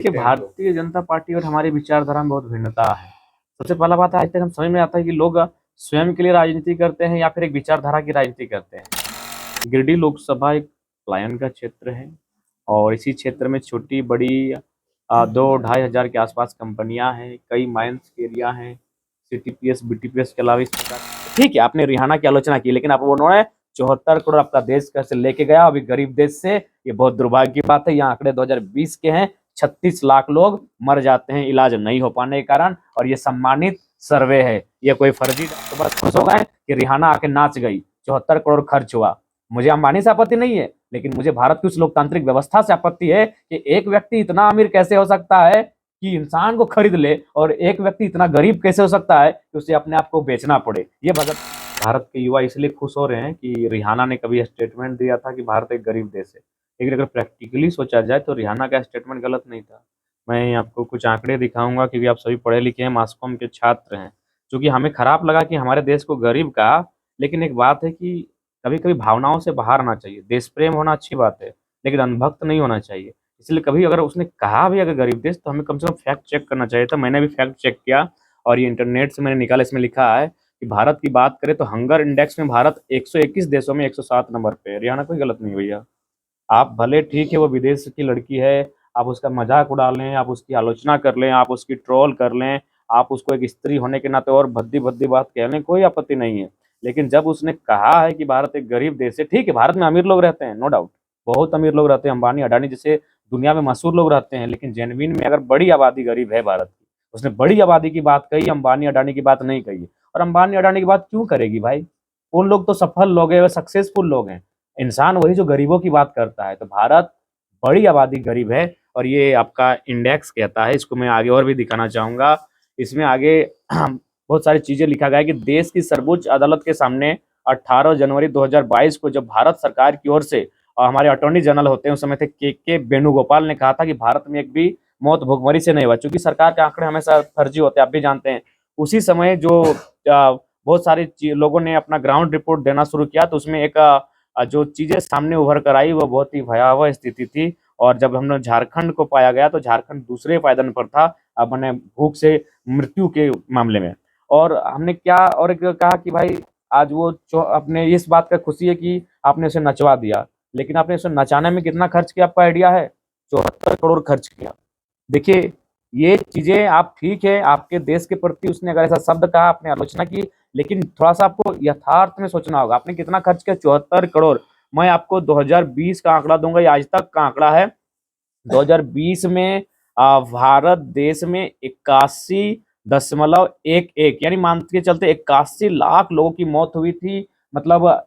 देखिए, भारतीय जनता पार्टी और हमारी विचारधारा में बहुत भिन्नता है। सबसे पहला बात है, आज तक हम समझ में आता है कि लोग स्वयं के लिए राजनीति करते हैं या फिर एक विचारधारा की राजनीति करते हैं। गिरिडीह लोकसभा एक पलायन का क्षेत्र है और इसी क्षेत्र में छोटी-बड़ी 2 ढाई हज़ार के आसपास कंपनियां हैं, कई माइंस के एरिया हैं, सीटीपीएस, बीटीपीएस के अलावा इस प्रकार। ठीक है, आपने रिहाना की आलोचना की, लेकिन आप उन्होंने 74 करोड़ आपका देश कैसे लेके गया अभी गरीब देश से, ये बहुत दुर्भाग्य की बात है। यहाँ आंकड़े 2020 के हैं, 36 लाख लोग मर जाते हैं इलाज नहीं हो पाने के कारण, और ये सम्मानित सर्वे है, ये कोई फर्जी। तो बस खुश हो गए कि रिहाना आके नाच गई, 74 करोड़ खर्च हुआ। मुझे अंबानी से आपत्ति नहीं है, लेकिन मुझे भारत की उस लोकतांत्रिक व्यवस्था से आपत्ति है कि एक व्यक्ति इतना अमीर कैसे हो सकता है कि इंसान को खरीद ले, और एक व्यक्ति इतना गरीब कैसे हो सकता है कि उसे अपने आप को बेचना पड़े। ये भगत भारत के युवा इसलिए खुश हो रहे हैं कि रिहाना ने कभी स्टेटमेंट दिया था कि भारत एक गरीब देश है, लेकिन अगर प्रैक्टिकली सोचा जाए तो रिहाना का स्टेटमेंट गलत नहीं था। मैं आपको कुछ आंकड़े दिखाऊंगा, क्योंकि आप सभी पढ़े लिखे हैं, मास कॉम के छात्र हैं। क्योंकि हमें खराब लगा कि हमारे देश को गरीब कहा, लेकिन एक बात है कि कभी कभी भावनाओं से बाहर आना चाहिए। देश प्रेम होना अच्छी बात है, लेकिन अंधभक्त नहीं होना चाहिए। इसलिए कभी अगर उसने कहा भी अगर गरीब देश, तो हमें कम से कम फैक्ट चेक करना चाहिए था। मैंने भी फैक्ट चेक किया और ये इंटरनेट से मैंने निकाला। इसमें लिखा है कि भारत की बात करें तो हंगर इंडेक्स में भारत 121 देशों में 107 नंबर पे है। हरियाणा कोई गलत नहीं भैया। आप भले ठीक है वो विदेश की लड़की है, आप उसका मजाक उड़ा लें, आप उसकी आलोचना कर लें, आप उसकी ट्रोल कर लें, आप उसको एक स्त्री होने के नाते और भद्दी भद्दी बात कह लें, कोई आपत्ति नहीं है। लेकिन जब उसने कहा है कि भारत एक गरीब देश है, ठीक है, भारत में अमीर लोग रहते हैं, नो डाउट, बहुत अमीर लोग रहते हैं, अंबानी अडानी जैसे दुनिया में मशहूर लोग रहते हैं, लेकिन जेनविन में अगर बड़ी आबादी गरीब है भारत की, उसने बड़ी आबादी की बात कही, अंबानी अडानी की बात नहीं कही है। और अंबानी अडानी की बात क्यों करेगी भाई? उन लोग तो सफल लोग हैं, सक्सेसफुल लोग हैं। इंसान वही जो गरीबों की बात करता है। तो भारत बड़ी आबादी गरीब है, और ये आपका इंडेक्स कहता है। इसको मैं आगे और भी दिखाना चाहूंगा। इसमें आगे बहुत सारी चीजें लिखा गया है कि देश की सर्वोच्च अदालत के सामने 18 जनवरी 2022 को जब भारत सरकार की ओर से, और हमारे अटॉर्नी जनरल होते हैं उस समय थे के वेणुगोपाल ने कहा था कि भारत में एक भी मौत भुखमरी से नहीं हुआ। चूंकि सरकार के आंकड़े हमेशा फर्जी होते हैं, आप भी जानते हैं। उसी समय जो बहुत सारे लोगों ने अपना ग्राउंड रिपोर्ट देना शुरू किया, तो उसमें एक जो चीजें सामने उभर कर आई वो बहुत ही भयावह स्थिति थी। और जब हमने झारखंड को पाया गया, तो झारखंड दूसरे पायदान पर था, मैंने भूख से मृत्यु के मामले में। और हमने क्या और एक कहा कि भाई आज वो अपने इस बात का खुशी है कि आपने उसे नचवा दिया, लेकिन आपने उसे नचाने में कितना खर्च किया आपका आइडिया है? 74 करोड़ खर्च किया। देखिए, ये चीजें आप ठीक है, आपके देश के प्रति उसने अगर ऐसा शब्द कहा, आपने आलोचना की, लेकिन थोड़ा सा आपको यथार्थ में सोचना होगा। आपने कितना खर्च किया? 74 करोड़। मैं आपको 2020 का आंकड़ा दूंगा, ये आज तक का आंकड़ा है। 2020 में भारत देश में 81.11 यानी मान के चलते 81 लाख लोगों की मौत हुई थी, मतलब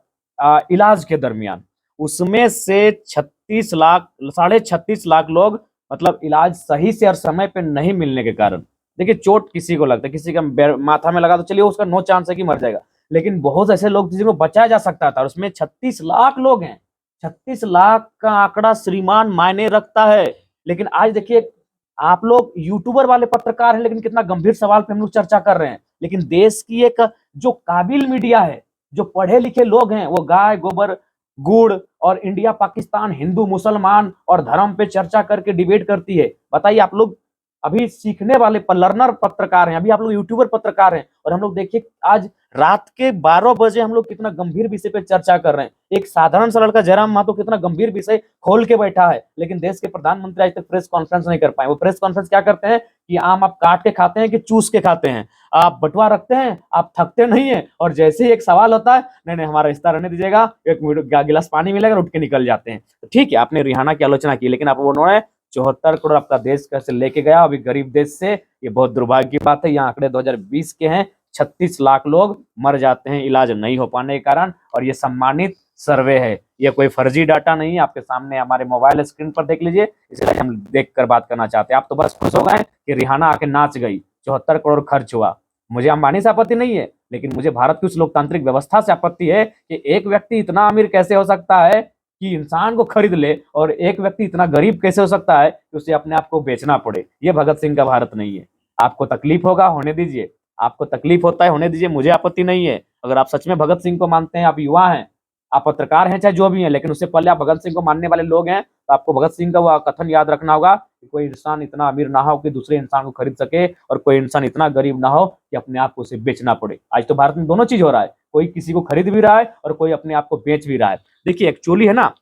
इलाज के दरमियान। उसमें से 36 लाख, 36.5 लाख लोग, मतलब इलाज सही से और समय पे नहीं मिलने के कारण। देखिए, चोट किसी को लगता है, किसी का माथा में लगा तो चलिए उसका नो चांस है कि मर जाएगा, लेकिन बहुत ऐसे लोग जिनको बचाया जा सकता था, और उसमें 36 लाख लोग हैं। 36 लाख का आंकड़ा श्रीमान मायने रखता है। लेकिन आज देखिए, आप लोग यूट्यूबर वाले पत्रकार हैं, लेकिन कितना गंभीर सवाल पे हम लोग चर्चा कर रहे हैं। लेकिन देश की एक जो काबिल मीडिया है, जो पढ़े लिखे लोग हैं, वो गाय गोबर गुड़ और इंडिया पाकिस्तान, हिंदू मुसलमान और धर्म पे चर्चा करके डिबेट करती है। बताइए, आप लोग अभी सीखने वाले लर्नर पत्रकार हैं, अभी आप लोग यूट्यूबर पत्रकार हैं, और हम लोग देखिए आज रात के 12 बजे हम लोग कितना गंभीर विषय पे चर्चा कर रहे हैं। एक साधारण सा लड़का जयराम महतो कितना गंभीर विषय खोल के बैठा है, लेकिन देश के प्रधानमंत्री आज तक प्रेस कॉन्फ्रेंस नहीं कर पाए। वो प्रेस कॉन्फ्रेंस क्या करते हैं कि आम आप काट के खाते हैं कि चूस के खाते हैं, आप बंटवा रखते हैं, आप थकते नहीं है, और जैसे ही एक सवाल होता है, नहीं नहीं हमारा रिश्ता रहने दीजिएगा, एक गिलास पानी मिलेगा, उठ के निकल जाते हैं। तो ठीक है, आपने रिहाना की आलोचना की, लेकिन आप उन्होंने 74 करोड़ आपका देश कैसे लेके गया अभी गरीब देश से, ये बहुत दुर्भाग्य की बात है। यहाँ आंकड़े 2020 के हैं, 36 लाख लोग मर जाते हैं इलाज नहीं हो पाने के कारण, और ये सम्मानित सर्वे है, ये कोई फर्जी डाटा नहीं है। आपके सामने हमारे मोबाइल स्क्रीन पर देख लीजिए, इसलिए हम देख कर बात करना चाहते हैं। आप तो बस खुश हो गए कि रिहाना आके नाच गई, 74 करोड़ खर्च हुआ। मुझे अंबानी से आपत्ति नहीं है, लेकिन मुझे भारत की उस लोकतांत्रिक व्यवस्था से आपत्ति है कि एक व्यक्ति इतना अमीर कैसे हो सकता है कि इंसान को खरीद ले, और एक व्यक्ति इतना गरीब कैसे हो सकता है कि उसे अपने आप को बेचना पड़े। ये भगत सिंह का भारत नहीं है। आपको तकलीफ होगा, होने दीजिए, आपको तकलीफ होता है होने दीजिए, मुझे आपत्ति नहीं है। अगर आप सच में भगत सिंह को मानते हैं, आप युवा हैं, आप पत्रकार हैं चाहे जो भी हैं, लेकिन उससे पहले आप भगत सिंह को मानने वाले लोग हैं, तो आपको भगत सिंह का वो कथन याद रखना होगा कि कोई इंसान इतना अमीर ना हो कि दूसरे इंसान को खरीद सके, और कोई इंसान इतना गरीब ना हो कि अपने आप को उसे बेचना पड़े। आज तो भारत में दोनों चीज हो रहा है, कोई किसी को खरीद भी रहा है और कोई अपने आप को बेच भी रहा है। देखिए एक्चुअली है ना,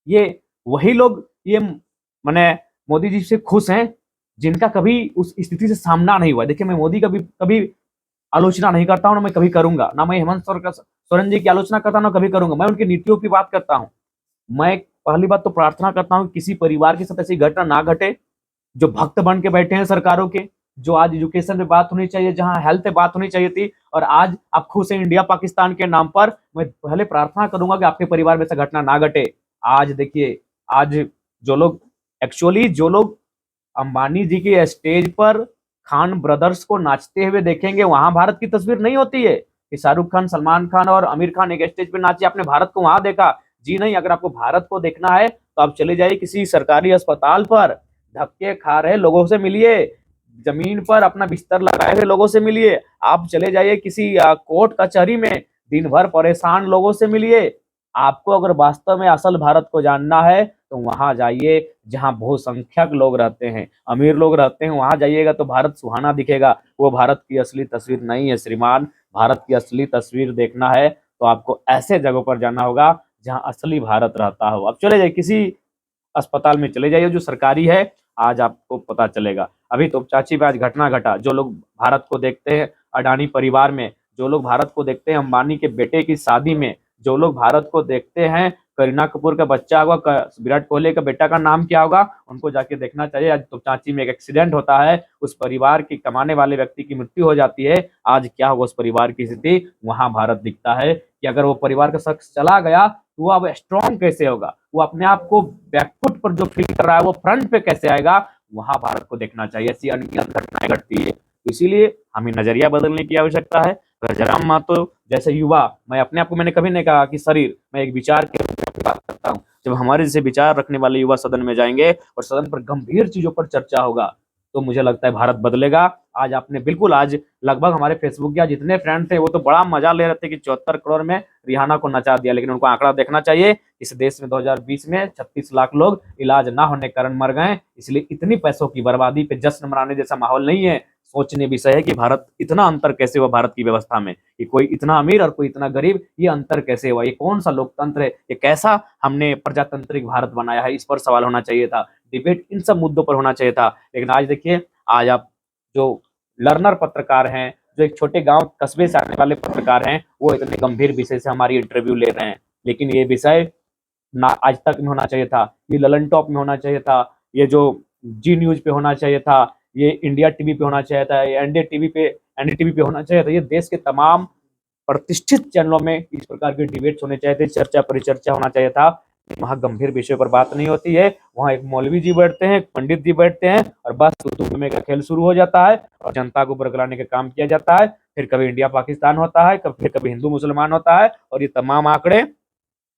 ये वही लोग ये माने मोदी जी से खुश हैं जिनका कभी उस स्थिति से सामना नहीं हुआ। देखिए मैं मोदी का भी कभी आलोचना नहीं करता हूं, ना मैं कभी करूंगा, ना मैं हेमंत सोरेन जी की आलोचना करता हूं, ना कभी करूंगा। मैं उनकी नीतियों की बात करता हूं। मैं पहली बात तो प्रार्थना करता हूं कि किसी परिवार के साथ ऐसी घटना ना घटे जो भक्त बन के बैठे हैं सरकारों के, जो आज एजुकेशन पे बात होनी चाहिए, जहां हेल्थ पे बात होनी चाहिए थी, और आज आप खुश हैं इंडिया पाकिस्तान के नाम पर। मैं पहले प्रार्थना करूंगा कि आपके परिवार में ऐसा घटना ना घटे। आज देखिए, आज जो लोग एक्चुअली जो लोग अंबानी जी के स्टेज पर खान ब्रदर्स को नाचते हुए देखेंगे, वहां भारत की तस्वीर नहीं होती है कि शाहरुख खान, सलमान खान और आमिर खान एक स्टेज पे नाचे, आपने भारत को वहां देखा? जी नहीं। अगर आपको भारत को देखना है तो आप चले जाइए किसी सरकारी अस्पताल पर, धक्के खा रहे लोगों से मिलिए, जमीन पर अपना बिस्तर लगाए हुए लोगों से मिलिए। आप चले जाइए किसी कोर्ट कचहरी में, दिन भर परेशान लोगों से मिलिए। आपको अगर वास्तव में असल भारत को जानना है तो वहां जाइए जहां बहुसंख्यक लोग रहते हैं, अमीर लोग रहते हैं, वहां जाइएगा तो भारत सुहाना दिखेगा। वो भारत की असली तस्वीर नहीं है श्रीमान। भारत की असली तस्वीर देखना है तो आपको ऐसे जगहों पर जाना होगा जहां असली भारत रहता हो। अब चले जाइए किसी अस्पताल में, चले जाइए जो सरकारी है, आज आपको पता चलेगा। अभी तो चाची पे आज घटना घटा, जो लोग भारत को देखते हैं अडानी परिवार में, जो लोग भारत को देखते हैं अंबानी के बेटे की शादी में, जो लोग भारत को देखते हैं करीना कपूर का बच्चा होगा, विराट कोहली का बेटा का नाम क्या होगा, उनको जाके देखना चाहिए। आज तो चांची में एक एक्सीडेंट होता है, उस परिवार की कमाने वाले व्यक्ति की मृत्यु हो जाती है, आज क्या होगा उस परिवार की स्थिति? वहां भारत दिखता है कि अगर वो परिवार का शख्स चला गया तो वो अब स्ट्रांग कैसे होगा, वो अपने आप को बैकफुट पर जो फील कर रहा है वो फ्रंट पे कैसे आएगा? वहां भारत को देखना चाहिए। ऐसी अनगिनत घटनाएं घटती है, तो इसीलिए हमें नजरिया बदलने की आवश्यकता है। जयराम मातो जैसे युवा, मैं अपने आप को मैंने कभी नहीं कहा कि शरीर, मैं एक विचार के रूप में बात करता हूँ। जब हमारे जैसे विचार रखने वाले युवा सदन में जाएंगे और सदन पर गंभीर चीजों पर चर्चा होगा तो मुझे लगता है भारत बदलेगा। आज आपने बिल्कुल, आज लगभग हमारे फेसबुक के जितने फ्रेंड थे वो तो बड़ा मजा ले रहे थे कि 74 करोड़ में रिहाना को नचा दिया, लेकिन उनको आंकड़ा देखना चाहिए। इस देश में 2020 में 36 लाख लोग इलाज ना होने के कारण मर गए, इसलिए इतनी पैसों की बर्बादी पे जश्न मनाने जैसा माहौल नहीं है। सोचने विषय है कि भारत इतना अंतर कैसे हुआ, भारत की व्यवस्था में कि कोई इतना अमीर और कोई इतना गरीब, ये अंतर कैसे हुआ? ये कौन सा लोकतंत्र है? ये कैसा हमने प्रजातांत्रिक भारत बनाया है? इस पर सवाल होना चाहिए था, डिबेट इन सब मुद्दों पर होना चाहिए था। लेकिन आज देखिए, आज आप जो लर्नर पत्रकार हैं, जो एक छोटे गांव कस्बे से आने वाले पत्रकार हैं, वो इतने गंभीर विषय से हमारी इंटरव्यू ले रहे हैं। लेकिन ये विषय ना आज तक में होना चाहिए था, ये ललन टॉप में होना चाहिए था, ये जो जी न्यूज पे होना चाहिए था, ये इंडिया टीवी पे होना चाहिए था, ये एनडीटीवी पे होना चाहिए था। ये देश के तमाम प्रतिष्ठित चैनलों में इस प्रकार के डिबेट्स होने चाहिए थे, चर्चा परिचर्चा होना चाहिए था। वहाँ गंभीर विषय पर बात नहीं होती है, वहाँ एक मौलवी जी बैठते हैं, एक पंडित जी बैठते हैं, और बस तू में का खेल शुरू हो जाता है और जनता को बरगलाने का काम किया जाता है। फिर कभी इंडिया पाकिस्तान होता है, फिर कभी हिंदू मुसलमान होता है, और ये तमाम आंकड़े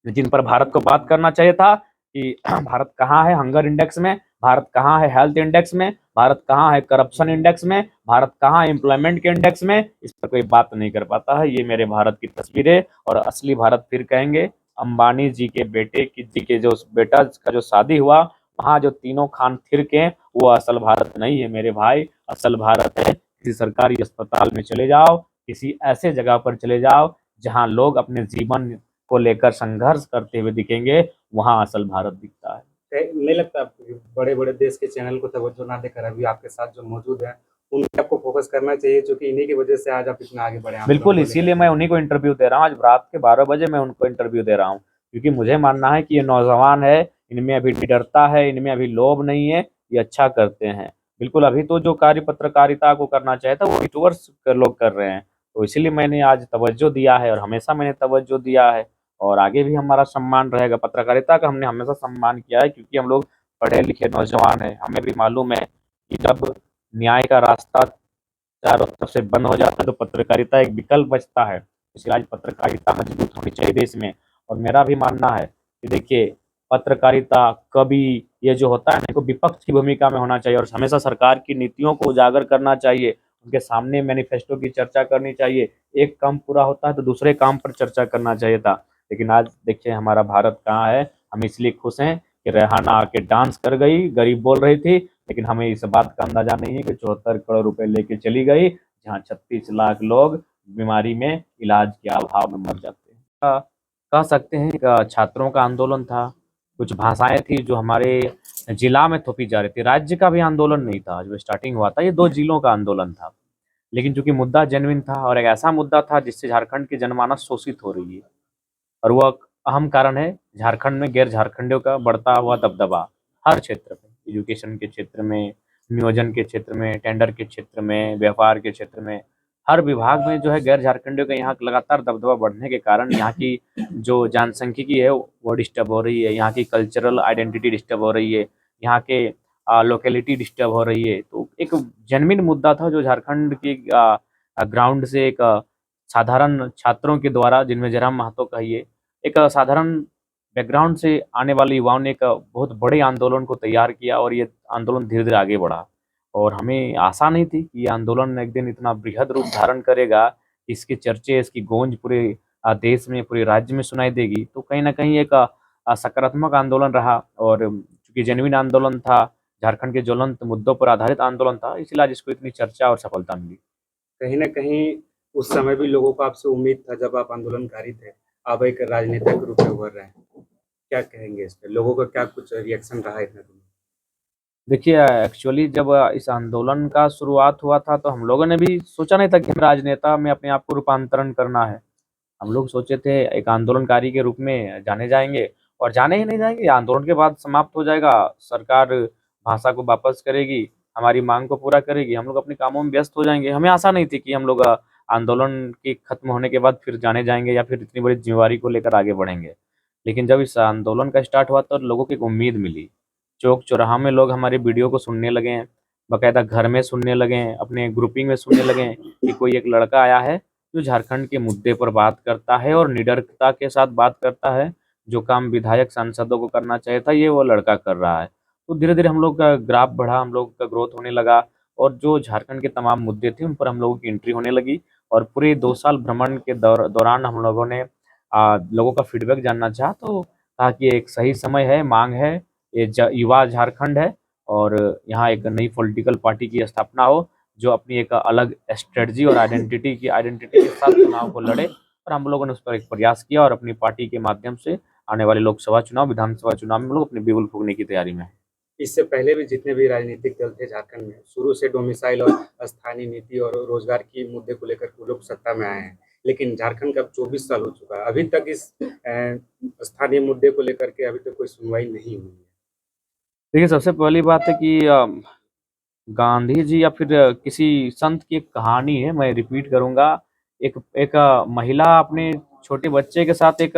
जिन पर भारत को बात करना चाहिए था कि भारत कहाँ है हंगर इंडेक्स में, भारत कहाँ है हेल्थ इंडेक्स में, भारत कहाँ है करप्शन इंडेक्स में, भारत कहाँ है एम्प्लॉयमेंट के इंडेक्स में, इस पर कोई बात नहीं कर पाता है। ये मेरे भारत की तस्वीर है, और असली भारत फिर कहेंगे अंबानी जी के बेटे की जी के जो बेटा का जो शादी हुआ, वहाँ जो तीनों खान फिर के, वो असल भारत नहीं है मेरे भाई। असल भारत है किसी सरकारी अस्पताल में चले जाओ, किसी ऐसे जगह पर चले जाओ जहाँ लोग अपने जीवन को लेकर संघर्ष करते हुए दिखेंगे, वहां असल भारत दिखता है। नहीं लगता आपको कि बड़े बड़े देश के चैनल को तवज्जो ना देकर अभी आपके साथ जो मौजूद है उन पे आपको फोकस करना चाहिए, क्योंकि इन्हीं की वजह से आज आप इतना आगे बढ़े हैं? बिल्कुल, इसीलिए मैं उन्हीं को इंटरव्यू दे रहा हूँ। आज रात के 12 बजे मैं उनको इंटरव्यू दे रहा हूँ, क्योंकि मुझे मानना है कि ये नौजवान है, इनमें अभी निडरता है, इनमें अभी लोभ नहीं है, ये अच्छा करते हैं। बिल्कुल, अभी तो जो कार्य पत्रकारिता को करना चाहिए था वो यूट्यूबर्स लोग कर रहे हैं, तो इसीलिए मैंने आज तवज्जो दिया है, और हमेशा मैंने तवज्जो दिया है, और आगे भी हमारा सम्मान रहेगा। पत्रकारिता का हमने हमेशा सम्मान किया है, क्योंकि हम लोग पढ़े लिखे नौजवान हैं, हमें भी मालूम है कि जब न्याय का रास्ता चारों तरफ से बंद हो जाता है तो पत्रकारिता एक विकल्प बचता है। इसलिए आज पत्रकारिता मजबूत होनी चाहिए देश में। और मेरा भी मानना है कि देखिए, पत्रकारिता कभी ये जो होता है ना, को विपक्ष की भूमिका में होना चाहिए, और हमेशा सरकार की नीतियों को उजागर करना चाहिए, उनके सामने मैनिफेस्टो की चर्चा करनी चाहिए। एक काम पूरा होता है तो दूसरे काम पर चर्चा करना चाहिए था, लेकिन आज देखिए हमारा भारत कहाँ है। हम इसलिए खुश हैं कि रेहाना आके डांस कर गई, गरीब बोल रही थी, लेकिन हमें इस बात का अंदाजा नहीं है कि 74 करोड़ रुपए लेके चली गई, जहाँ 36 लाख लोग बीमारी में इलाज के अभाव में मर जाते हैं। कह सकते हैं कि छात्रों का आंदोलन था, कुछ भाषाएं थी जो हमारे जिला में थोपी जा रही थी। राज्य का भी आंदोलन नहीं था, जो स्टार्टिंग हुआ था ये 2 जिलों का आंदोलन था। लेकिन चूंकि मुद्दा जेन्युइन था और एक ऐसा मुद्दा था जिससे झारखंड की जनमानस शोषित हो रही है, और वो अहम कारण है झारखंड में गैर झारखंडियों का बढ़ता हुआ दबदबा। हर क्षेत्र में, एजुकेशन के क्षेत्र में, नियोजन के क्षेत्र में, टेंडर के क्षेत्र में, व्यापार के क्षेत्र में, हर विभाग में जो है गैर झारखंडियों का यहाँ लगातार दबदबा बढ़ने के कारण यहाँ की जो जनसांख्यिकी है वो डिस्टर्ब हो रही है, यहाँ की कल्चरल आइडेंटिटी डिस्टर्ब हो रही है, यहाँ के लोकेलिटी डिस्टर्ब हो रही है। तो एक जेन्युइन मुद्दा था जो झारखंड की ग्राउंड से एक साधारण छात्रों के द्वारा, जिनमें जयराम महतो कहिए, एक साधारण बैकग्राउंड से आने वाले युवाओं ने एक बहुत बड़े आंदोलन को तैयार किया और ये आंदोलन धीरे-धीरे आगे बढ़ा। और हमें आशा नहीं थी कि ये आंदोलन एक दिन इतना बृहद रूप धारण करेगा, इसके चर्चे, इसकी गूंज पूरे देश में, पूरे राज्य में सुनाई देगी। तो कहीं न कहीं एक सकारात्मक आंदोलन रहा, और चूँकि जेन्युइन आंदोलन था, झारखंड के ज्वलंत मुद्दों पर आधारित आंदोलन था, इसलिए आज इसको इतनी चर्चा और सफलता मिली। कहीं न कहीं उस समय भी लोगों को आपसे उम्मीद था जब आप आंदोलनकारी थे, अब एक राजनेता के रूप में उभर रहे हैं। क्या कहेंगे इस पे? लोगों का क्या कुछ रिएक्शन रहा इतने दिनों? देखिए एक्चुअली जब इस आंदोलन का शुरुआत हुआ था तो हम लोगों ने भी सोचा नहीं था कि हम राजनेता में अपने आप को रूपांतरण करना है। हम लोग सोचे थे एक आंदोलनकारी के रूप में जाने जाएँगे, और जाने ही नहीं जाएँगे, आंदोलन के बाद समाप्त हो जाएगा, सरकार भाषा को वापस करेगी, हमारी माँग को पूरा करेगी, हम लोग अपने कामों में व्यस्त हो जाएँगे। हमें आशा नहीं थी कि हम लोग आंदोलन के खत्म होने के बाद फिर जाने जाएँगे या फिर इतनी बड़ी ज़िम्मेवारी को लेकर आगे बढ़ेंगे। लेकिन जब इस आंदोलन का स्टार्ट हुआ तो लोगों को एक उम्मीद मिली। चौक-चौराहा में लोग हमारे वीडियो को सुनने लगे हैं, बाकायदा घर में सुनने लगे हैं, अपने ग्रुपिंग में सुनने लगे हैं कि कोई एक लड़का आया है जो झारखंड के मुद्दे पर बात करता है और निडरता के साथ बात करता है। जो काम विधायक सांसदों को करना चाहिए था, ये वो लड़का कर रहा है। तो धीरे-धीरे हम लोग का ग्राफ बढ़ा, हम लोग का ग्रोथ होने लगा, और जो झारखंड के तमाम मुद्दे थे उन पर हम लोगों की एंट्री होने लगी। और पूरे 2 साल भ्रमण के दौरान हम लोगों ने लोगों का फीडबैक जानना चाहा, तो कहा कि एक सही समय है, माँग है, ये युवा झारखंड है, और यहाँ एक नई पॉलिटिकल पार्टी की स्थापना हो जो अपनी एक अलग स्ट्रेटजी और आइडेंटिटी के साथ चुनाव को लड़े। और हम लोगों ने उस पर एक प्रयास किया और अपनी पार्टी के माध्यम से आने वाले लोकसभा चुनाव, विधानसभा चुनाव में हम लोग अपनी बिगुल फूँकने की तैयारी में हैं। इससे पहले भी जितने भी राजनीतिक दल थे झारखंड में, शुरू से डोमिसाइल और स्थानीय नीति और रोजगार की मुद्दे को लेकर वो लोग सत्ता में आए हैं। लेकिन झारखंड का अब 24 साल हो चुका है। अभी तक इस स्थानीय मुद्दे को लेकर के अभी तक कोई सुनवाई नहीं हुई है। देखिए, सबसे पहली बात है कि गांधी जी या फिर किसी संत की एक कहानी है, मैं रिपीट करूँगा। एक एक महिला अपने छोटे बच्चे के साथ एक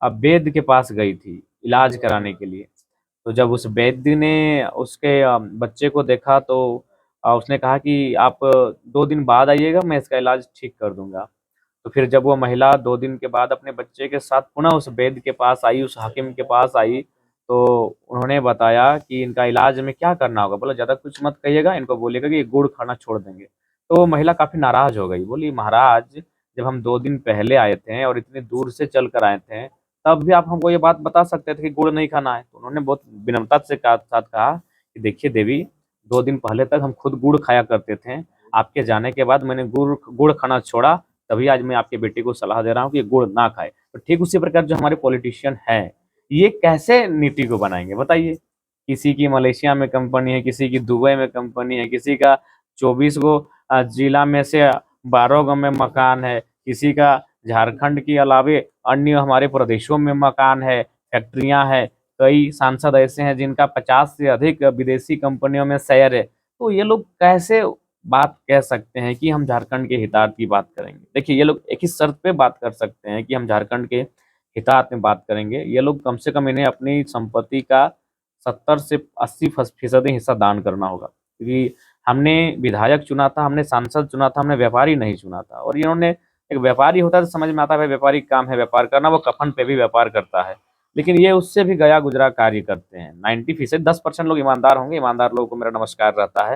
वैद्य के पास गई थी, इलाज कराने के लिए। तो जब उस वैद्य ने उसके बच्चे को देखा तो उसने कहा कि आप 2 दिन बाद आइएगा, मैं इसका इलाज ठीक कर दूँगा। तो फिर जब वो महिला 2 दिन के बाद अपने बच्चे के साथ पुनः उस वैद्य के पास आई, उस हकीम के पास आई, तो उन्होंने बताया कि इनका इलाज में क्या करना होगा? बोला ज़्यादा कुछ मत कहिएगा, इनको बोलिएगा कि ये गुड़ खाना छोड़ देंगे। तो वो महिला काफ़ी नाराज़ हो गई, बोली महाराज, जब हम 2 दिन पहले आए थे और इतनी दूर से चल कर आए थे, तब भी आप हमको ये बात बता सकते थे कि गुड़ नहीं खाना है। तो उन्होंने बहुत विनम्रता से साथ कहा कि देखिए देवी, 2 दिन पहले तक हम खुद गुड़ खाया करते थे, आपके जाने के बाद मैंने गुड़ गुड़ खाना छोड़ा, तभी आज मैं आपके बेटे को सलाह दे रहा हूँ कि गुड़ ना खाए। तो ठीक उसी प्रकार जो हमारे पॉलिटिशियन हैं, ये कैसे नीति को बनाएँगे बताइए? किसी की मलेशिया में कंपनी है, किसी की दुबई में कंपनी है, किसी का 24 गो जिला में से 12 गो में मकान है, किसी का झारखंड के अलावे अन्य हमारे प्रदेशों में मकान है, फैक्ट्रियाँ हैं, कई सांसद ऐसे हैं जिनका 50 से अधिक विदेशी कंपनियों में शेयर है। तो ये लोग कैसे बात कह सकते हैं कि हम झारखंड के हितार्थ की बात करेंगे? देखिए, ये लोग एक ही शर्त पे बात कर सकते हैं कि हम झारखंड के हितार्थ में बात करेंगे। ये लोग कम से कम, इन्हें अपनी संपत्ति का 70 से 80 फीसदी हिस्सा दान करना होगा, क्योंकि हमने विधायक चुना था, हमने सांसद चुना था, हमने व्यापारी नहीं चुना था। और इन्होंने, एक व्यापारी होता है तो समझ में आता है भाई व्यापारी का काम है व्यापार करना, वो कफन पे भी व्यापार करता है। लेकिन ये उससे भी गया गुजरा कार्य करते हैं। 90% 10% लोग ईमानदार होंगे, ईमानदार लोगों को मेरा नमस्कार रहता है।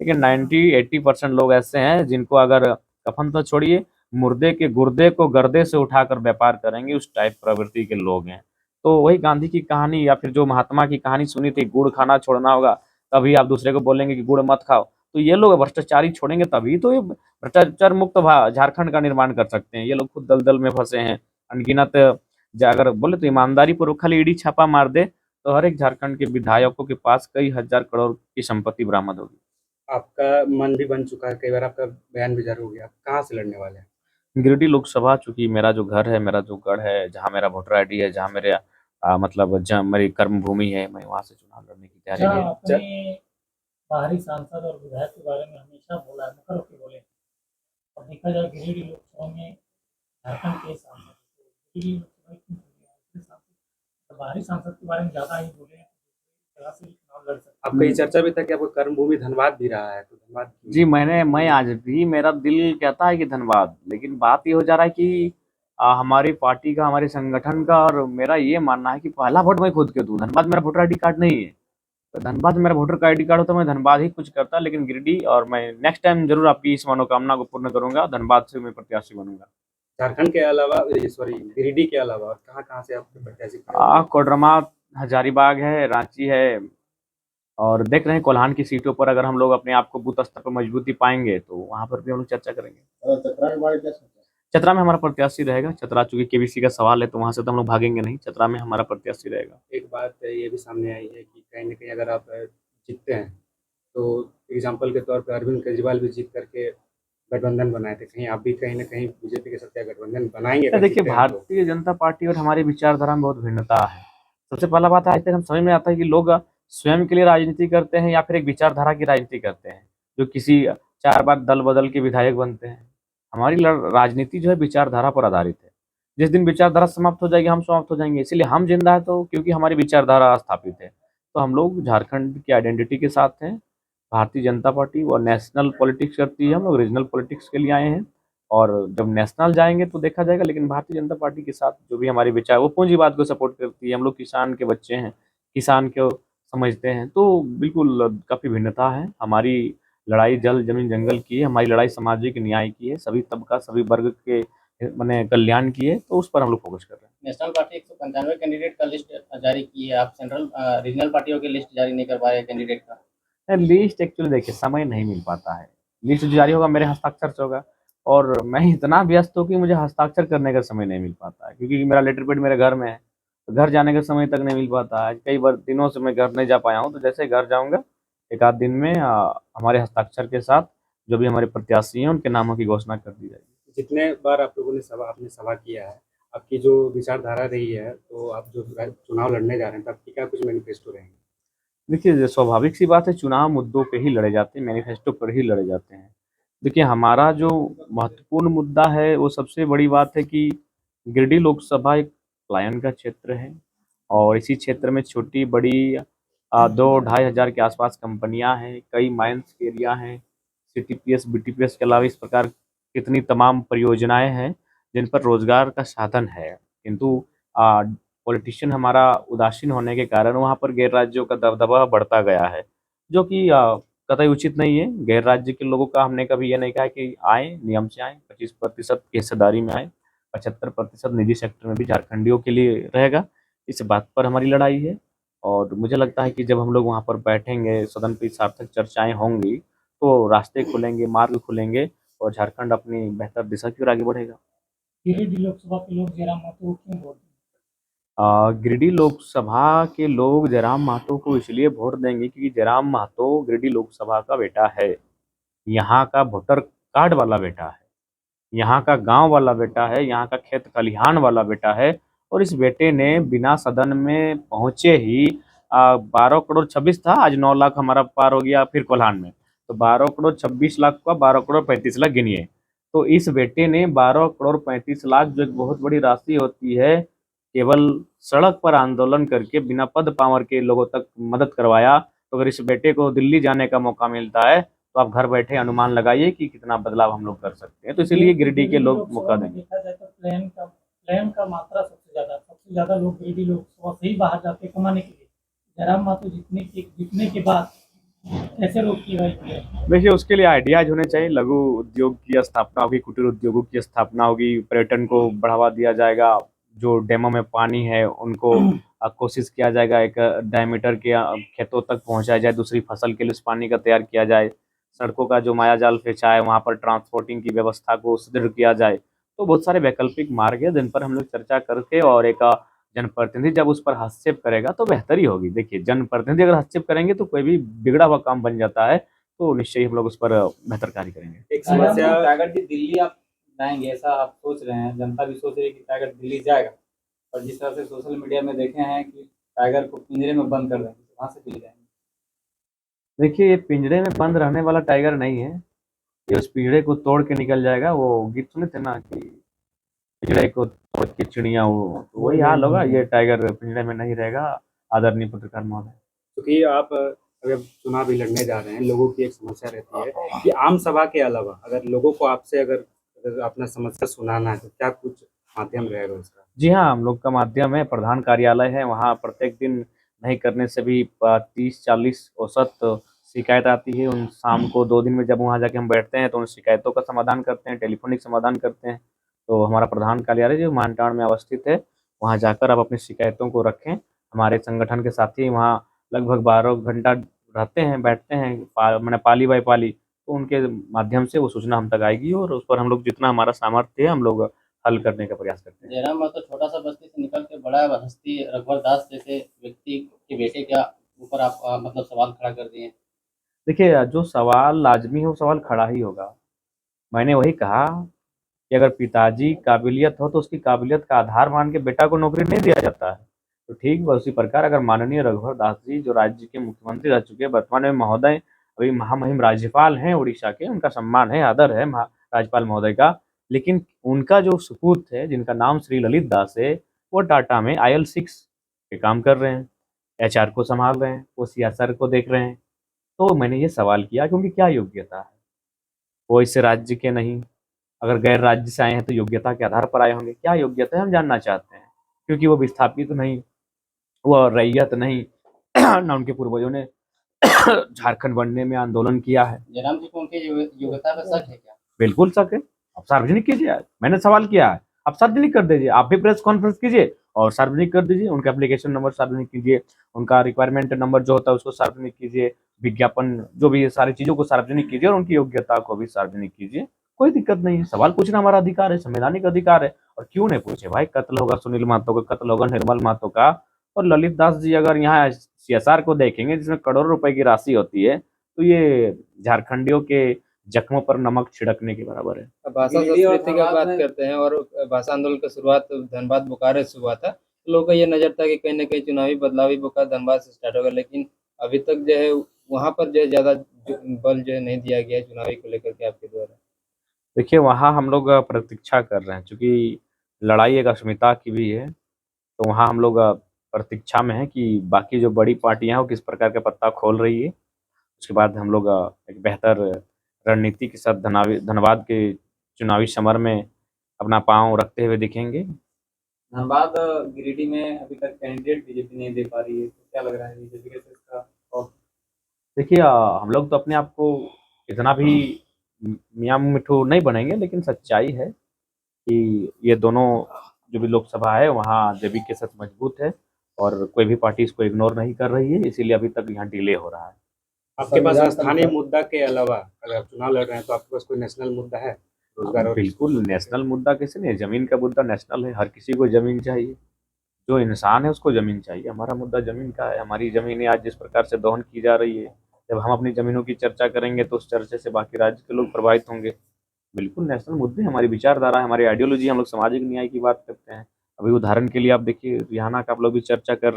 लेकिन 90-80% लोग ऐसे हैं जिनको अगर कफन तो छोड़िए, मुर्दे के गुर्दे को गर्दे से उठाकर व्यापार करेंगे, उस टाइप प्रवृत्ति के लोग हैं। तो वही गांधी की कहानी या फिर जो महात्मा की कहानी सुनी थी, गुड़ खाना छोड़ना होगा, तभी आप दूसरे को बोलेंगे कि गुड़ मत खाओ। तो ये लोग भ्रष्टाचारी छोड़ेंगे तभी तो ये भ्रष्टाचार मुक्त झारखंड का निर्माण कर सकते हैं। ये लोग खुद दलदल में फंसे हैं। अनगिनत अगर बोले तो ईमानदारी पूर्वक खाली ईडी छापा मार दे तो हर एक झारखंड के विधायकों के पास कई हजार करोड़ की संपत्ति बरामद होगी। आपका मन भी बन चुका है, कई बार आपका बयान भी जारी हो गया। आप कहाँ से लड़ने वाले हैं? गिरिडीह लोकसभा, चूंकि मेरा जो घर है, मेरा जो गढ़ है, जहाँ मेरा वोटर आईडी है, जहाँ मेरे मतलब जहाँ मेरी कर्म भूमि है, मैं वहाँ से चुनाव लड़ने की तैयारी अच्छा, है। आपने बाहरी सांसद और विधायक के बारे में हमेशा बोला है, मुखर होकर बोले। और देखा जाए गिरिडीह लोकसभा में झारखंड के सांसद तो गिरिडीह लोकसभा क्यों चुने हैं? दूसरे सांसद तो बाहरी सांसद के बारे में ज़्यादा ही बोले हैं, तो दूसरी जगह से भी चुनाव लड़ सकते हैं। आपका ये चर्चा भी था कि आपका कर्म भूमि धनबाद भी रहा है, तो धनबाद क्यों? जी, मैं आज भी मेरा दिल कहता है कि धन्यवाद, लेकिन बात ये हो जा रहा है कि हमारी पार्टी का, हमारे संगठन का और मेरा ये मानना है कि पहला वोट मैं खुद के दूँ। धनबाद मेरा वोटर आईडी कार्ड नहीं है। तो धनबाद मेरा वोटर का आईडी कार्ड होता मैं धनबाद ही कुछ करता, लेकिन गिरिडीह और मैं नेक्स्ट टाइम जरूर आपकी इस मनोकामना को पूर्ण करूंगा। धनबाद से मैं प्रत्याशी बनूंगा। झारखंड के अलावा सॉरी गिरिडीह के अलावा और कहाँ से आपके प्रत्याशी खड़े होंगे? कोडरमा, हजारीबाग है, रांची है, और देख रहे हैं कोल्हान की सीटों पर अगर हम लोग अपने आप को बूथ स्तर पर मजबूती पाएंगे तो वहां पर भी हम लोग चर्चा करेंगे। चतरा के बारे में क्या सोचा? चतरा में हमारा प्रत्याशी रहेगा। चतरा चूंकि केबीसी का सवाल है तो वहां से तो हम लोग भागेंगे नहीं। चतरा में हमारा प्रत्याशी रहेगा। एक बात ये भी सामने आई है कि कहीं न कहीं अगर आप जीतते हैं, तो एग्ज़ाम्पल के तौर पे अरविंद केजरीवाल भी जीत करके गठबंधन बनाए थे। कहीं आप भी कहीं न कहीं बीजेपी के साथ क्या गठबंधन बनाएँगे अगर देखिए, जीते हैं तो? भारतीय जनता पार्टी और हमारी विचारधारा में बहुत भिन्नता है। सबसे पहला बात है, आज तक हम समझ में आता है कि लोग स्वयं के लिए राजनीति करते हैं या फिर एक विचारधारा की राजनीति करते हैं, जो किसी 4 बार दल बदल के विधायक बनते हैं। हमारी राजनीति जो है विचारधारा पर आधारित है। जिस दिन विचारधारा समाप्त हो जाएगी, हम समाप्त हो जाएंगे। इसीलिए हम जिंदा है तो क्योंकि हमारी विचारधारा स्थापित है। तो हम लोग झारखंड की आइडेंटिटी के साथ हैं। भारतीय जनता पार्टी वो नेशनल पॉलिटिक्स करती है, हम लोग रीजनल पॉलिटिक्स के लिए आए हैं। और जब नेशनल जाएंगे तो देखा जाएगा, लेकिन भारतीय जनता पार्टी के साथ जो भी हमारे विचार, वो पूंजीवाद को सपोर्ट करती है। हम लोग किसान के बच्चे हैं, किसान को समझते हैं। तो बिल्कुल काफ़ी भिन्नता है। हमारी लड़ाई जल जमीन जंगल की है, हमारी लड़ाई सामाजिक न्याय की है, सभी तबका सभी वर्ग के मैंने कल्याण की है। तो उस पर हम लोग फोकस कर रहे हैं। नेशनल पार्टी 195 कैंडिडेट का लिस्ट जारी की है, आप सेंट्रल रीजनल पार्टियों की लिस्ट जारी नहीं कर पा रहे कैंडिडेट का। लिस्ट एक्चुअली देखिए समय नहीं मिल पाता है। लिस्ट जारी होगा मेरे हस्ताक्षर से होगा, और मैं इतना व्यस्त हूँ कि मुझे हस्ताक्षर करने का समय नहीं मिल पाता है, क्योंकि मेरा लेटर पेड मेरे घर में है। तो घर जाने का समय तक नहीं मिल पाता है। कई बार दिनों से मैं घर नहीं जा पाया हूँ। तो जैसे घर जाऊँगा एक आध दिन में हमारे हस्ताक्षर के साथ जो भी हमारे प्रत्याशी हैं उनके नामों की घोषणा कर दी जाएगी। जितने बार आप लोगों ने आपने सभा किया है, आपकी जो विचारधारा रही है, तो आप जो चुनाव लड़ने जा रहे हैं, तो आपकी क्या कुछ मैनिफेस्टो रहेंगे? देखिए, स्वाभाविक सी बात है, चुनाव मुद्दों पे ही लड़े जाते हैं, मैनिफेस्टो पर ही लड़े जाते हैं। देखिए, हमारा जो महत्वपूर्ण मुद्दा है वो सबसे बड़ी बात है कि गिरिडीह लोकसभा एक पलायन का क्षेत्र है, और इसी क्षेत्र में छोटी बड़ी 2-2.5 हज़ार के आसपास कंपनियां हैं, कई माइंस के एरिया हैं, सीटीपीएस बीटीपीएस के अलावा इस प्रकार कितनी तमाम परियोजनाएं हैं जिन पर रोजगार का साधन है। किंतु पॉलिटिशियन हमारा उदासीन होने के कारण वहाँ पर गैर राज्यों का दबदबा बढ़ता गया है, जो कि कतई उचित नहीं है। गैर राज्य के लोगों का हमने कभी ये नहीं कहा कि आए, नियम से आए, 25% की हिस्सेदारी में आए, 75% निजी सेक्टर में भी झारखंडियों के लिए रहेगा। इस बात पर हमारी लड़ाई है, और मुझे लगता है कि जब हम लोग वहाँ पर बैठेंगे, सदन पर सार्थक चर्चाएं होंगी, तो रास्ते खुलेंगे, मार्ग खुलेंगे, और झारखंड अपनी बेहतर दिशा की ओर आगे बढ़ेगा। गिरिडीह लोकसभा के लोग जयराम महतो को क्यों वोट देंगे? गिरिडीह लोकसभा के लोग जयराम महतो को इसलिए वोट देंगे क्योंकि जयराम महतो गिरिडीह लोकसभा का बेटा है, यहाँ का वोटर कार्ड वाला बेटा है, यहाँ का गांव वाला बेटा है, यहाँ का खेत खलिहान वाला बेटा है। और इस बेटे ने बिना सदन में पहुंचे ही 12 करोड़ 26 था, आज 9 लाख हमारा पार हो गया फिर कोल्हान में। तो 12 करोड़ 26 लाख का 12 करोड़ 35 लाख गिनिए। तो इस बेटे ने 12 करोड़ 35 लाख, जो एक बहुत बड़ी राशि होती है, केवल सड़क पर आंदोलन करके बिना पद पावर के लोगों तक मदद करवाया। तो अगर इस बेटे को दिल्ली जाने का मौका मिलता है तो आप घर बैठे अनुमान लगाइए कि कितना बदलाव हम लोग कर सकते हैं। तो इसीलिए गिरिडीह के लोग मौका देंगे। देखा जाए तो प्लेन का मात्रा सबसे ज्यादा लोग गिरिडीह लोकसभा से ही बाहर जाते कमाने के लिए। जयराम महतो जीतने के बाद कैसे रोकिएगा इसलिए? देखिए उसके लिए आइडियाज होने चाहिए, लघु उद्योग की स्थापना होगी, कुटीर उद्योगों की स्थापना होगी, पर्यटन को बढ़ावा दिया जाएगा, जो डैमों में पानी है उनको कोशिश किया जाएगा एक डायमीटर के खेतों तक पहुंचाया जाए, दूसरी फसल के लिए उस पानी का तैयार किया जाए, सड़कों का जो माया जाल बिछा है वहाँ पर ट्रांसपोर्टिंग की व्यवस्था को सुदृढ़ किया जाए। तो बहुत सारे वैकल्पिक मार्ग है जिन पर हम लोग चर्चा करके, और एक जनप्रतिनिधि जब उस पर हस्तक्षेप करेगा तो बेहतर ही होगी। देखिए जनप्रतिनिधि अगर हस्तक्षेप करेंगे तो कोई भी बिगड़ा हुआ काम बन जाता है, तो निश्चय ही हम लोग उस पर बेहतर कार्य करेंगे। एक समस्या टाइगर जी दिल्ली आप जाएंगे ऐसा आप सोच रहे हैं, जनता भी सोच रही है कि टाइगर दिल्ली जाएगा, और जिस तरह से सोशल मीडिया में देखे हैं कि टाइगर को पिंजरे में बंद कर देंगे, तो वहाँ से दिल्ली जाएंगे। देखिए ये पिंजरे में बंद रहने वाला टाइगर नहीं है, ये उस पिंजरे को तोड़ के निकल जाएगा। वो गीत सुने थे ना कि पिंजरे को तोड़ के चिड़िया, वो तो वही हाल होगा, ये टाइगर पिंजरे में नहीं रहेगा। आदरणीय पत्रकार महोदय, क्योंकि आप अगर चुनाव भी लड़ने जा रहे हैं, लोगों की एक समस्या रहती है कि आम सभा के अलावा अगर लोगों को आपसे अगर अपना समस्या सुनाना है तो क्या कुछ माध्यम रहेगा उसका? जी हाँ, हम लोग का माध्यम है, प्रधान कार्यालय है, वहाँ प्रत्येक दिन नहीं करने से भी 30-40 औसत शिकायत आती है। उन शाम को 2 दिन में जब वहाँ जाके हम बैठते हैं तो उन शिकायतों का समाधान करते हैं, टेलीफोनिक समाधान करते हैं। तो हमारा प्रधान कार्यालय जो मानटाण में अवस्थित है, वहाँ जाकर आप अपनी शिकायतों को रखें। हमारे संगठन के साथी वहाँ लगभग 12 घंटा रहते हैं, बैठते हैं, मैंने पाली बाई पाली, तो उनके माध्यम से वो सूचना हम तक आएगी और उस पर हम लोग जितना हमारा सामर्थ्य है हम लोग हल करने का प्रयास करते हैं। जयराम महतो छोटा सा बस्ती से निकल के बड़ा हस्ती रघुवर दास जैसे व्यक्ति के बेटे के ऊपर आप मतलब सवाल खड़ा कर दिए। देखिए जो सवाल लाजमी है वो सवाल खड़ा ही होगा। मैंने वही कहा कि अगर पिताजी काबिलियत हो तो उसकी काबिलियत का आधार मान के बेटा को नौकरी नहीं दिया जाता है। तो ठीक उसी प्रकार अगर माननीय रघुवर दास जी जो राज्य के मुख्यमंत्री रह चुके हैं, वर्तमान में महोदय अभी महामहिम राज्यपाल हैं उड़ीसा के, उनका सम्मान है, आदर है राज्यपाल महोदय का। लेकिन उनका जो सुपूत है जिनका नाम श्री ललित दास है, वो टाटा में IL6 पे काम कर रहे हैं, HR को संभाल रहे हैं, वो CSR को देख रहे हैं। तो मैंने ये सवाल किया कि उनकी क्या योग्यता है, वो इस राज्य के नहीं, अगर गैर राज्य से आए हैं तो योग्यता के आधार पर आए होंगे, क्या योग्यता है हम जानना चाहते हैं। क्योंकि वो विस्थापित नहीं, वो रैयत नहीं ना उनके पूर्वजों ने झारखंड बनने में आंदोलन किया है। जयराम जी को उनकी योग्यता पर शक है क्या? बिल्कुल शक है, आप सार्वजनिक कीजिए, आज मैंने सवाल किया है, आप सार्वजनिक कर दीजिए, आप भी प्रेस कॉन्फ्रेंस कीजिए और सार्वजनिक कर दीजिए, उनका एप्लीकेशन नंबर सार्वजनिक कीजिए, उनका रिक्वायरमेंट नंबर जो होता है उसको सार्वजनिक कीजिए, विज्ञापन जो भी है सारी चीज़ों को सार्वजनिक कीजिए और उनकी योग्यता को भी सार्वजनिक कीजिए। कोई दिक्कत नहीं है, सवाल पूछना हमारा अधिकार है, संवैधानिक अधिकार है। और क्यों नहीं पूछे भाई, कत्ल होगा सुनील महतो का, कत्ल होगा निर्मल महतो का, और ललित दास जी अगर यहाँ CSR को देखेंगे जिसमें करोड़ों रुपए की राशि होती है, तो ये झारखंडियों के जख्मों पर नमक छिड़कने के बराबर है। भाषा संस्कृति की बात करते हैं और भाषा आंदोलन की शुरुआत धनबाद बोकारो से हुआ था। लोगों का ये नजर था कि कहीं ना कहीं चुनावी बदलाव भी बोकारो धनबाद से स्टार्ट होगा, लेकिन अभी तक जो है वहाँ पर जो है ज्यादा बल जो है नहीं दिया गया है चुनावी को लेकर के आपके द्वारा। देखिए वहाँ हम लोग प्रतीक्षा कर रहे हैं, क्योंकि लड़ाई एक अस्मिता की भी है, तो वहाँ हम लोग प्रतीक्षा में हैं कि बाकी जो बड़ी पार्टियां हैं वो किस प्रकार का पत्ता खोल रही है। उसके बाद हम लोग एक बेहतर रणनीति के साथ धनबाद के चुनावी समर में अपना पांव रखते हुए दिखेंगे। धनबाद गिरिडीह में अभी तक कैंडिडेट बीजेपी नहीं दे पा रही है, तो क्या लग रहा है बीजेपी कैसे इसका? और देखिए हम लोग तो अपने आप को इतना भी मियाँ मिठू नहीं बनेंगे, लेकिन सच्चाई है कि ये दोनों जो भी लोकसभा है वहाँ जेबी के साथ मजबूत है और कोई भी पार्टी इसको इग्नोर नहीं कर रही है, इसीलिए अभी तक यहाँ डिले हो रहा है। आपके पास स्थानीय मुद्दा के अलावा अगर आप चुनाव लड़ रहे हैं तो आपके पास कोई नेशनल मुद्दा है? रोजगार और बिल्कुल नेशनल मुद्दा कैसे नहीं, जमीन का मुद्दा नेशनल है, हर किसी को जमीन चाहिए, जो इंसान है उसको जमीन चाहिए। हमारा मुद्दा जमीन का है, हमारी जमीनें आज जिस प्रकार से दोहन की जा रही है, जब हम अपनी जमीनों की चर्चा करेंगे तो उस चर्चे से बाकी राज्य के लोग प्रभावित होंगे। बिल्कुल नेशनल मुद्दे हमारी विचारधारा है, हमारी आइडियोलॉजी, हम लोग सामाजिक न्याय की बात करते हैं। अभी उदाहरण के लिए आप देखिए रिहाना का आप लोग भी चर्चा कर